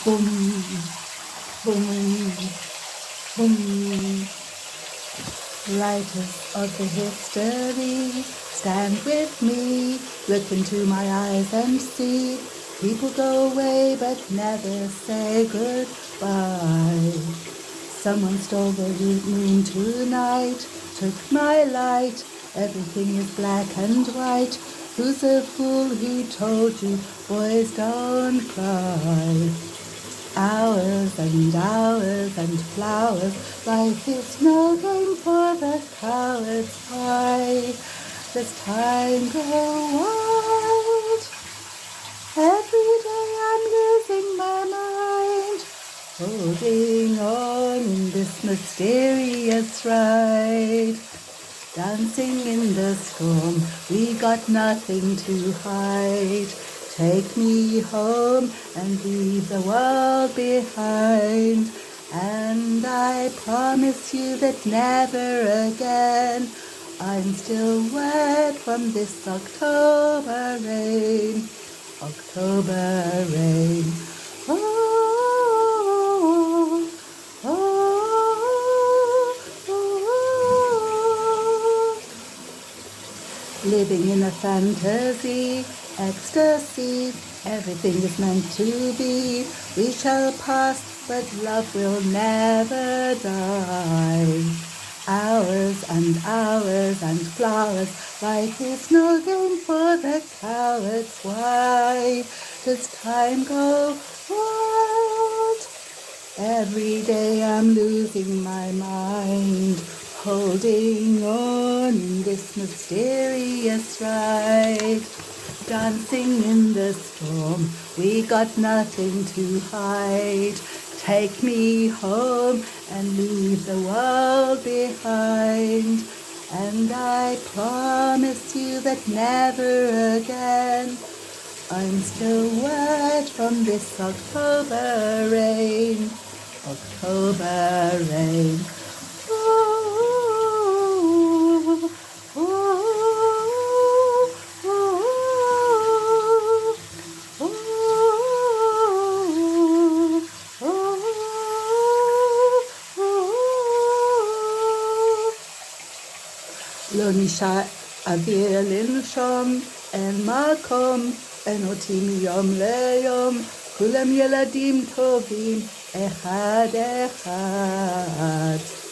Boom, boom, boom. Writers of the history, stand with me, look into my eyes and see. People go away but never say goodbye. Someone stole the moon tonight, took my light. Everything is black and white. Who's the fool who told you boys don't cry? Hours and flowers, life is no game for the cowards. Why does time go wild? Every day I'm losing my mind, holding on in this mysterious ride. Dancing in the storm, we got nothing to hide. Take me home and leave the world behind. And I promise you that never again I'm still wet from this October rain. October rain. Oh, oh, oh, oh. Living in a fantasy, ecstasy, everything is meant to be. We shall pass, but love will never die. Hours and flowers, life is no game for the cowards. Why does time go wild? Every day I'm losing my mind, holding on in this mysterious ride. Dancing in the storm, we got nothing to hide. Take me home and leave the world behind. And I promise you that never again I'm still wet from this October rain. October rain. Oh, oh, oh, oh, oh, oh. לא נשאר אוויר לנשום, אין מקום, אין אותי מיום ליום, כולם ילדים טובים, אחד אחד.